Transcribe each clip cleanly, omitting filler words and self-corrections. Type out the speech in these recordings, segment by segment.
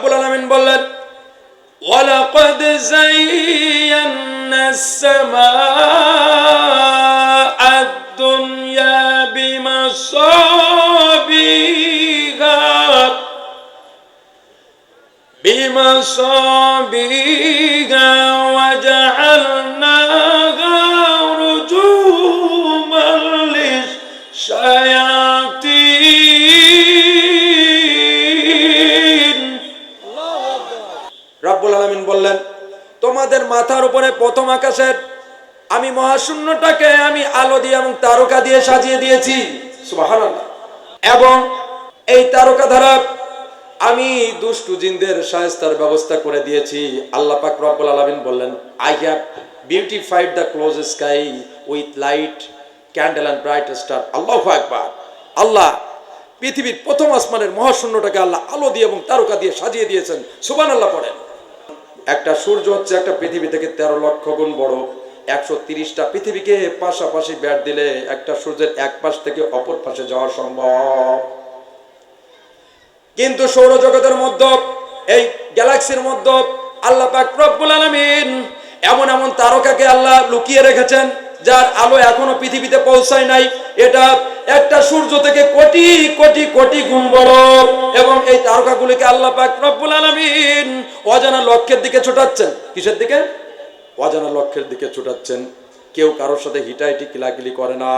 রব্বুল আলামিন বললেন ওয়ালাকাদ যায়্যানাস সামাআদ দুনিয়া বিমাসাবিহা ওয়াজআলনাহা রুজুমান লিশ-শায়াতিন। রব্বুল আলামিন বললেন তোমাদের মাথার উপরে প্রথম আকাশের আমি মহাশূন্যটাকে আমি আলো দিয়ে এবং তারকা দিয়ে সাজিয়ে দিয়েছি, সুবহানাল্লাহ। এবং এই তারকা দ্বারা আমি দুষ্টু জিনদের শায়েস্তার ব্যবস্থা করে দিয়েছি। আল্লাহ পাক রব্বুল আলামিন বললেন I have beautified the close sky with light candle and bright star. আল্লাহু আকবার। আল্লাহ পৃথিবীর প্রথম আসমানের মহাশূন্যটাকে আল্লাহ আলো দিয়ে এবং তারকা দিয়ে সাজিয়ে দিয়েছেন, সুবহানাল্লাহ পড়েন। একটা সূর্য হচ্ছে একটা পৃথিবী থেকে 13 লক্ষ গুণ বড়। 130টা পৃথিবীকে পাশাপাশি ব্যাট দিলে একটা সূর্যের এক পাশ থেকে অপর পাশে যাওয়া সম্ভব। কিন্তু সৌরজগতের মধ্যে এই গ্যালাক্সির মধ্যে আল্লাহ পাক রব্বুল আলামিন এমন এমন তারকাকে আল্লাহ লুকিয়ে রেখেছেন যার আলো এখনো পৃথিবীতে পৌঁছায় নাই। এটা একটা সূর্য থেকে কোটি কোটি কোটি গুণ বড়। এবং এই তারকাগুলিকে আল্লাহ পাক রব্বুল আলামিন অজানা লক্ষ্যের দিকে ছোটাচ্ছেন। কিসের দিকে? অজানা লক্ষ্যের দিকে ছোটাচ্ছেন। কেউ কারোর সাথে হিটাহিটি কিলাকিলি করে না।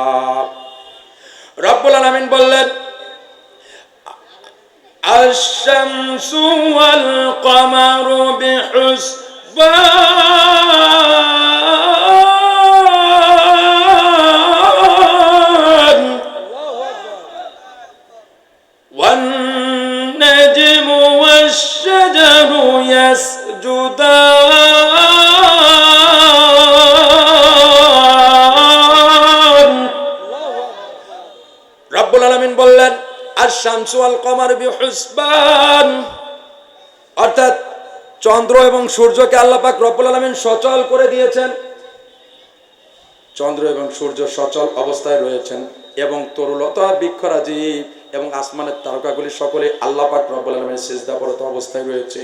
রব্বুল আলামিন বললেন আশ-শামসু ওয়াল কমারু বিহুসবান ওয়ান নাজমু ওয়াশ-শাজারু ইয়াসজুদান। রব্বুল আলামিন বললেন আশ-শামসু ওয়াল কমারু বিহুসবান, অর্থাৎ চন্দ্র এবং সূর্যকে আল্লাহ পাক রব্বুল আলামিন সচল করে দিয়েছেন। চন্দ্র এবং সূর্য সচল অবস্থায় রয়েছেন এবং তরুলতা বৃক্ষরাজি এবং আসমানের তারকাগুলি সকলে আল্লাহ পাক রব্বুল আলামিনের সিজদারত অবস্থায় রয়েছে।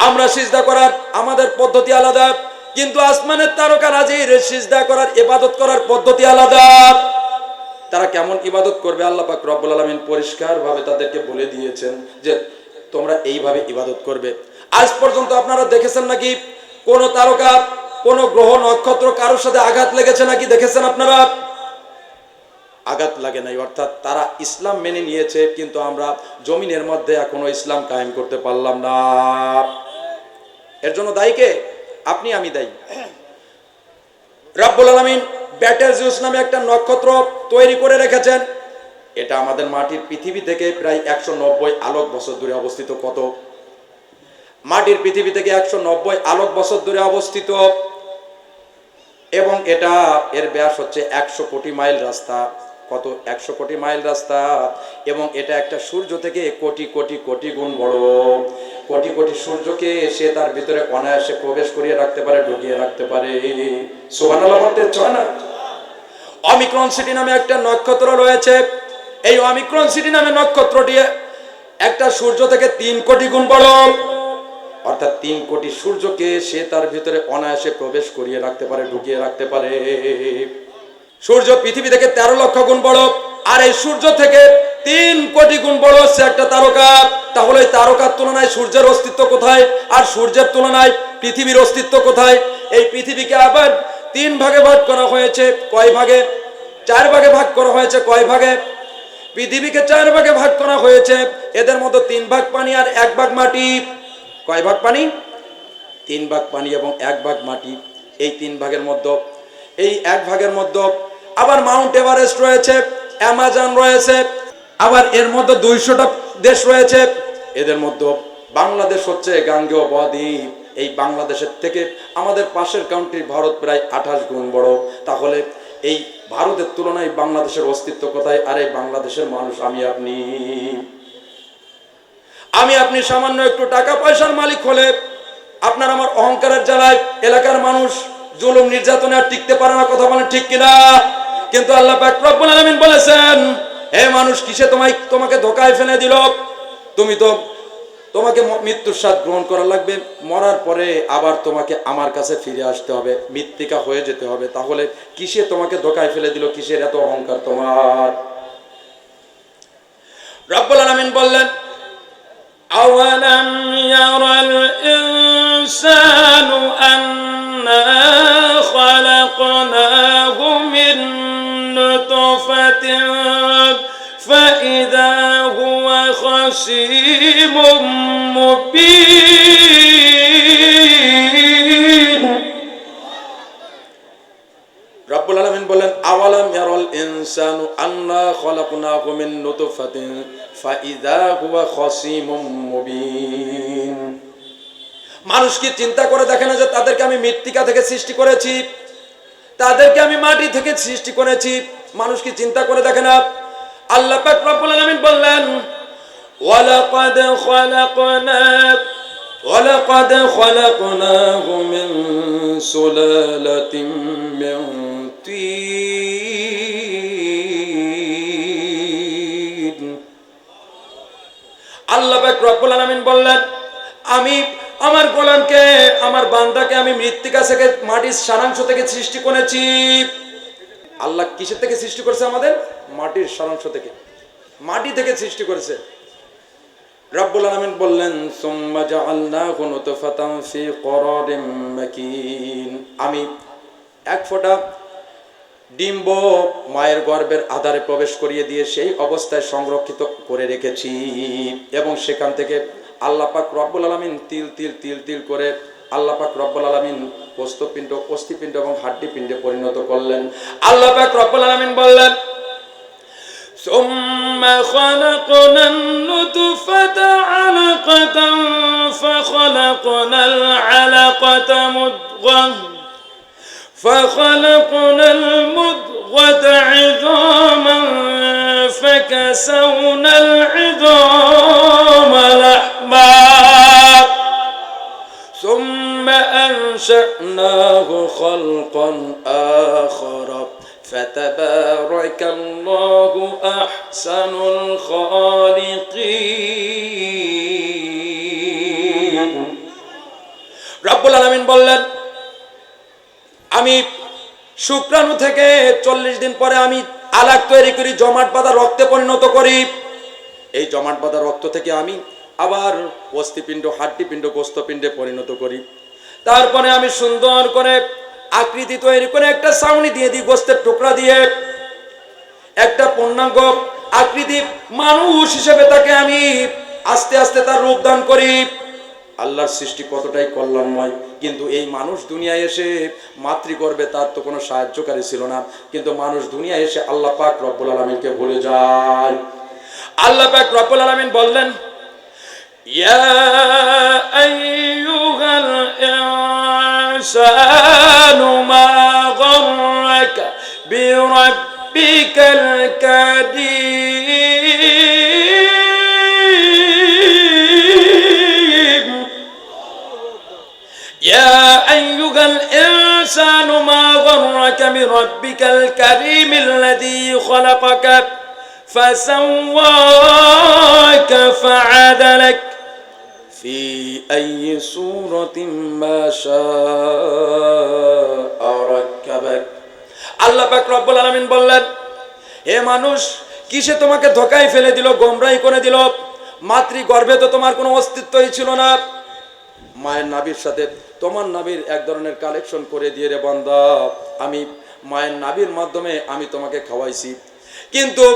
আমরা সিজদা করার আমাদের পদ্ধতি আলাদা, কিন্তু আসমানের তারকারাজির সিজদা করার ইবাদত করার পদ্ধতি আলাদা। তারা কেমন ইবাদত করবে আল্লাহ পাক রব্বুল আলামিন পরিষ্কার ভাবে তাদেরকে বলে দিয়েছেন যে তোমরা এইভাবে ইবাদত করবে। আজ পর্যন্ত আপনারা দেখেছেন নাকি কোন তারকা কোন গ্রহ নক্ষত্র কারোর সাথে আঘাত লেগেছে নাকি দেখেছেন আপনারা? আঘাত লাগে নাই। অর্থাৎ তারা ইসলাম মেনে নিয়েছে, কিন্তু আমরা জমিনের মধ্যে এখনো ইসলাম কায়েম করতে পারলাম না। এর জন্য দায়ী কে? আপনি, আমি দায়ী। রব্বুল আলামিন ব্যাটেলজিউস নামে একটা নক্ষত্র তৈরি করে রেখেছেন। এটা আমাদের মাটির পৃথিবী থেকে প্রায় 190 আলোক বছর দূরে অবস্থিত। কত? মাটির পৃথিবী থেকে 190 আলোক বছর দূরে অবস্থিত। এবং এটা এর ব্যাস হচ্ছে 100 কোটি মাইল রাস্তা। কত? 100 কোটি মাইল রাস্তা। এবং এটা একটা সূর্য থেকে কোটি কোটি কোটি গুণ বড়। কোটি কোটি সূর্যকে সে তার ভিতরে অনায়াসে প্রবেশ করিয়ে রাখতে পারে, ঢুকিয়ে রাখতে পারে। সুবহানাল্লাহ বলতে চায় না? অমিক্রন সিটি নামে একটা নক্ষত্র রয়েছে। এই অমিক্রন সিটি নামে নক্ষত্রটি একটা সূর্য থেকে 3 কোটি গুণ বড়। অর্থাৎ 3 কোটি সূর্যকে সে তার ভিতরে অনায়াসে প্রবেশ করিয়ে রাখতে পারে, ঢুকিয়ে রাখতে পারে। সূর্য পৃথিবী থেকে 13 লক্ষ গুণ বড়, আর এই সূর্য থেকে 3 কোটি গুণ বড় হচ্ছে একটা তারকা। তাহলে এই তারকার তুলনায় সূর্যের অস্তিত্ব কোথায়? আর সূর্যের তুলনায় পৃথিবীর অস্তিত্ব কোথায়? এই পৃথিবীকে আবার 3 ভাগে ভাগ করা হয়েছে। কয় ভাগে? 4 ভাগে ভাগ করা হয়েছে। কয় ভাগে? পৃথিবীকে 4 ভাগে ভাগ করা হয়েছে। এদের মধ্যে 3 ভাগ পানি আর 1 ভাগ মাটি। কয় ভাগ পানি? 3 ভাগ পানি এবং 1 ভাগ মাটি। এই 3 ভাগের মধ্যে, এই 1 ভাগের মধ্যে আবার মাউন্ট এভারেস্ট রয়েছে, অ্যামাজন রয়েছে, আবার এর মধ্যে 200টা দেশ রয়েছে। এদের মধ্যে বাংলাদেশ হচ্ছে গাঙ্গেয় বদ্বীপ। এই বাংলাদেশের থেকে আমাদের পাশের কান্ট্রি ভারত প্রায় 28 গুণ বড়। তাহলে এই ভারতের তুলনায় বাংলাদেশের অস্তিত্ব কোথায়? আর এই বাংলাদেশের মানুষ আমি আপনি সামান্য একটু টাকা পয়সার মালিক হলে আপনার আমার অহংকারের জ্বালায় এলাকার মানুষ জুলুম নির্যাতনে আর টিকতে পারে না। কথা বলেন ঠিক কিনা? কিন্তু আল্লাহ পাক রব্বুল আলামিন বলেছেন, হে মানুষ, কিসে তোমাকে ধোকায় ফেলে দিল? তুমি তো তোমাকে মৃত্যুর স্বাদ গ্রহণ করা লাগবে, মরার পরে আবার তোমাকে আমার কাছে ফিরে আসতে হবে, মৃত্তিকা হয়ে যেতে হবে। তাহলে কিসে তোমাকে ধোকায় ফেলে দিল, কিসের এত অহংকার তোমার? রব্বুল আলামিন বললেন, আওয়ালাম ইয়ারাল ইনসানু আন্না খালাকনাহু মিন নুতফাতিন ফাইযা হুয়া খাসীমুম মুবিন। রব্বুল আলামিন বলেন, আওয়ালাম ইয়ারাল ইনসানু আন্না খালাকনাহু মিন নুতফাতিন ফাইযা হুয়া খাসীমুম মুবিন। মানুষ কি চিন্তা করে দেখে না যে তাদেরকে আমি মৃত্তিকা থেকে সৃষ্টি করেছি, তাদেরকে আমি মাটি থেকে সৃষ্টি করেছি? মানুষ কি চিন্তা করে দেখে না? আল্লাহ পাক রব্বুল আলামিন বললেন, ওয়ালাকাদ খালাকনাহু মিন সুলালাতিন মিন তিন। আল্লাহ পাক রব্বুল আলামিন বললেন, আমি আমার গোলামকে, আমার বান্দাকে আমি মৃত্তিকা থেকে, মাটির সারাংশ থেকে সৃষ্টি করেছি। আল্লাহ কিসের থেকে সৃষ্টি করেছে? আমাদের মাটির সারাংশ থেকে, মাটি থেকে সৃষ্টি করেছে। রব্বুল আলামিন বললেন, সুম্মা জাআলনাহু নুতফাতান ফি করারিম মাকিন। আমি এক ফোঁটা ডিম্ব মায়ের গর্ভের আধারে প্রবেশ করিয়ে দিয়ে সেই অবস্থায় সংরক্ষিত করে রেখেছি, এবং সেখান থেকে আল্লাহ পাক রব্বুল আলামিন তিল তিল তিল তিল করে আল্লাহ পাক রব্বুল আলামিন কোষ্ঠপিণ্ড, অস্থিপিণ্ড এবং হাড্ডিপিণ্ডে পরিণত করলেন। আল্লাহ পাক রব্বুল আলামিন বললেন, সুম্মা খালাকনান নুতফাতা আলাকাতান ফাখালাকনাল আলাকাতা মুদগাহ فخلقنا المضغة عظاما فكسونا العظام لحما ثم أنشأناه خلقا آخر فتبارك الله أحسن الخالقين। رب العالمين বললেন, আমি শুক্রাণু থেকে 40 দিন পরে আমি আলাক তৈরি করি, জমাট বাঁধা রক্তে পরিণত করি। এই জমাট বাঁধা রক্ত থেকে আমি আবার অস্থিপিণ্ড, হাড্ডিপিণ্ড, গোস্তপিণ্ডে পরিণত করি। তারপরে আমি সুন্দর করে আকৃতি তৈরি করে একটা ছাউনি দিয়ে দিই, গোস্তের টুকরা দিয়ে একটা পূর্ণাঙ্গ আকৃতি মানুষ হিসেবে তাকে আমি আস্তে আস্তে তার রূপ দান করি। আল্লাহর সৃষ্টি কতটাই কল্যাণময়, কিন্তু এই মানুষ দুনিয়ায় এসে মাতৃগর্ভে তার তো কোনো সাহায্যকারী ছিল না, কিন্তু মানুষ দুনিয়ায় এসে আল্লাহ পাক রব্বুল আলামিনকে ভুলে যায়। আল্লাহ পাক রব্বুল আলামিন বললেন, ইয়া আইয়ুহাল ইনসানু মা গাররাকা বিরাব্বিকাল কারীম। ইয়া আইয়ুহাল ইনসানু মা গাররাকা বিরাব্বিকাল কারীম আল্লাযী খালাকাকা فسواك فعدلك في أي صورة ما شاء ركبك। আল্লাহ পাক রব্বুল আলামিন বললেন, হে মানুষ, কিসে তোমাকে ধোঁকায় ফেলে দিল, গোমরাহি করে দিল? মাতৃগর্ভে তো তোমার কোনো অস্তিত্বই ছিল না। মায়ের নাভির সাথে তোমার নাভির এক ধরনের কালেকশন করে দিয়ে, রে বান্দা, আমি মায়ের নাভির মাধ্যমে আমি তোমাকে খাওয়াইছি, কিন্তু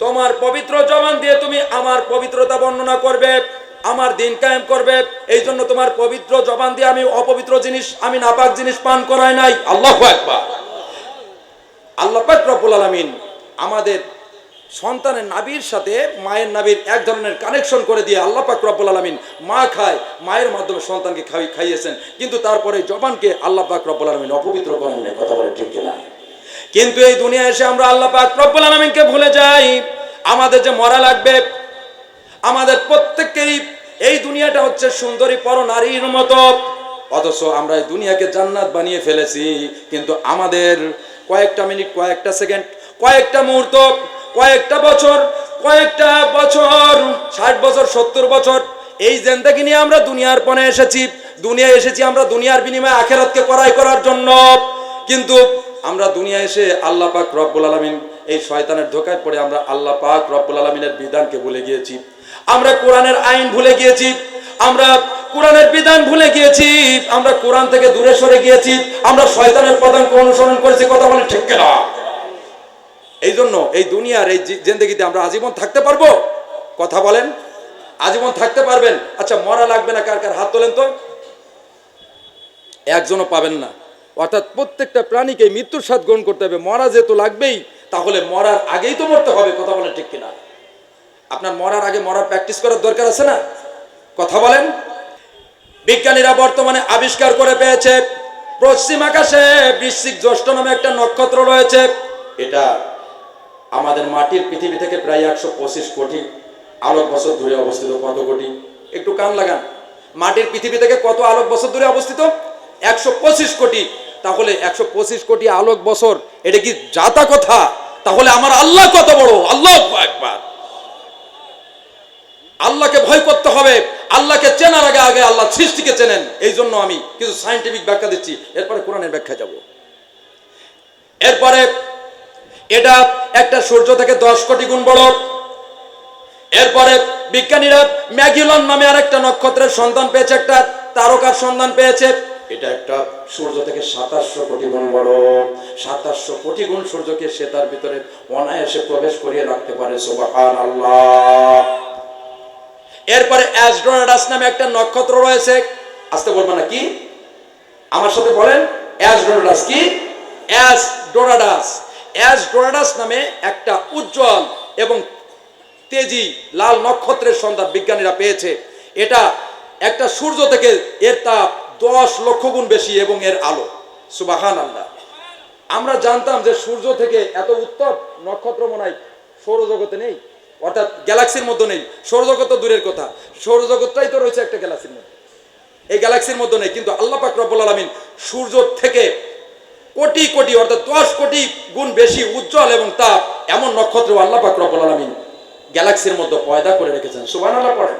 তোমার পবিত্র জবান দিয়ে তুমি আমার পবিত্রতা বর্ণনা করবে, আমার দিন কায়েম করবে। এই জন্য তোমার পবিত্র জবান দিয়ে আমি অপবিত্র জিনিস, আমি নাপাক জিনিস পান করাই নাই। আল্লাহু আকবার। আল্লাহ পাক রব্বুল আলামিন আমাদের সন্তানের নাভির সাথে মায়ের নাভির এক ধরনের কানেকশন করে দিয়ে আল্লাহ পাক রব্বুল আলামিন মা খায়, মায়ের মাধ্যমে সন্তানকে খাইয়েছেন, কিন্তু তারপরে জবানকে আল্লাহ পাক রব্বুল আলামিন অপবিত্র করেন না। কথা বলে ঠিক কিনা? কিন্তু এই দুনিয়ায় এসে আমরা আল্লাহ পাক রব্বুল আলামিনকে ভুলে যাই। আমাদের যে মরা লাগবে, আমাদের প্রত্যেককেই এই দুনিয়াটা হচ্ছে সুন্দরী পরনারীর মতো, অথচ আমরা এই দুনিয়াকে জান্নাত বানিয়ে ফেলেছি। কিন্তু আমাদের কয়েকটা মিনিট, কয়েকটা সেকেন্ড, কয়েকটা মুহূর্ত, কয়েকটা বছর 60 বছর 70 বছর এই জিন্দেগি নিয়ে আমরা দুনিয়ার পণে এসেছি, দুনিয়ায় এসেছি আমরা দুনিয়ার বিনিময়ে আখিরাতকে ক্রয় করার জন্য। কিন্তু আমরা দুনিয়া এসে আল্লাহ পাক রব্বুল আলামিন এই শয়তানের ধোঁকায় পড়ে আমরা আল্লাহ পাক রব্বুল আলামিনের বিধানকে ভুলে গিয়েছি, আমরা কোরআনের আইন ভুলে গিয়েছি, আমরা কোরআনের বিধান ভুলে গিয়েছি, আমরা কোরআন থেকে দূরে সরে গিয়েছি, আমরা শয়তানের পদাঙ্ক অনুসরণ করেছি। কথা বলেন ঠিক কিনা? এই জন্য এই দুনিয়ার এই জিন্দেগিতে আমরা আজীবন থাকতে পারবো? কথা বলেন, আজীবন থাকতে পারবেন? আচ্ছা, মরা লাগবে না কার কার হাত তোলেন তো। একজনও পাবেন না। অর্থাৎ প্রত্যেকটা প্রাণীকে মৃত্যুর স্বাদ গ্রহণ করতে হবে। মরা যেহেতু লাগবেই, তাহলে মরার আগেই তো মরতে হবে। কথা বলেন ঠিক কিনা? আপনার মরার আগে মরার প্র্যাকটিস করার দরকার আছে না? কথা বলেন। বিজ্ঞানীরা বর্তমানে আবিষ্কার করে পেয়েছে পশ্চিম আকাশে বৃশ্চিক জ্যৈষ্ঠ নামে একটা নক্ষত্র রয়েছে। এটা আমাদের মাটির পৃথিবী থেকে প্রায় 125 কোটি আলোক বছর দূরে অবস্থিত। কত কোটি? একটু কান লাগান। মাটির পৃথিবী থেকে কত আলোক বছর দূরে অবস্থিত? 125 কোটি। তাহলে 125 কোটি আলোক বছর, এটা কি জাতা কথা? তাহলে আমার আল্লাহ কত বড়! আল্লাহু আকবার। আল্লাহকে ভয় করতে হবে। আল্লাহকে চেনার আগে আগে আল্লাহ সৃষ্টিকে চেনেন। এই জন্য আমি কিছু সায়েন্টিফিক ব্যাখ্যা দিচ্ছি, এরপরে কোরআনের ব্যাখ্যা যাব। এরপরে এটা একটা সূর্য থেকে 10 কোটি গুণ বড়। এরপরে বিজ্ঞানীরা ম্যাগেলন নামে আরেকটা নক্ষত্রের সন্ধান পেয়েছে, একটা তারকার সন্ধান পেয়েছে। এটা একটা সূর্য থেকে 2700 কোটি গুণ বড়। 2700 কোটি গুণ সূর্যকে সে তার ভিতরে অনায়াসে প্রবেশ করিয়ে রাখতে পারে। সুবহানাল্লাহ। এরপরে অ্যাস্ট্রোনাটাস নামে একটা নক্ষত্র রয়েছে। আসতে বলবো না কি? আমার সাথে বলেন, অ্যাস্ট্রোনাটাস কি? অ্যাস্ট্রোনাটাস। অ্যাস্ট্রোনাটাস নামে একটা উজ্জ্বল এবং তেজি লাল নক্ষত্রের সন্ধান বিজ্ঞানীরা পেয়েছে। এটা একটা সূর্য থেকে এর তাপ 10 লক্ষ গুণ বেশি এবং এর আলো। সুবহানাল্লাহ। আমরা জানতাম যে সূর্য থেকে এত উত্তপ নক্ষত্র মনে হয় সৌরজগতে নেই, অর্থাৎ গ্যালাক্সির মধ্যে নেই। সৌরজগৎ তো দূরের কথা, সৌরজগৎটাই তো রয়েছে একটা গ্যালাক্সির মধ্যে, এই গ্যালাক্সির মধ্যে নেই। কিন্তু আল্লাহ পাক রব্বুল আলামিন সূর্য থেকে কোটি কোটি অর্থাৎ 10 কোটি গুণ বেশি উজ্জ্বল এবং তাপ এমন নক্ষত্র আল্লাহ পাক রব্বুল আলামিন গ্যালাক্সির মধ্যে পয়দা করে রেখেছেন। সুবহানাল্লাহ পড়েন।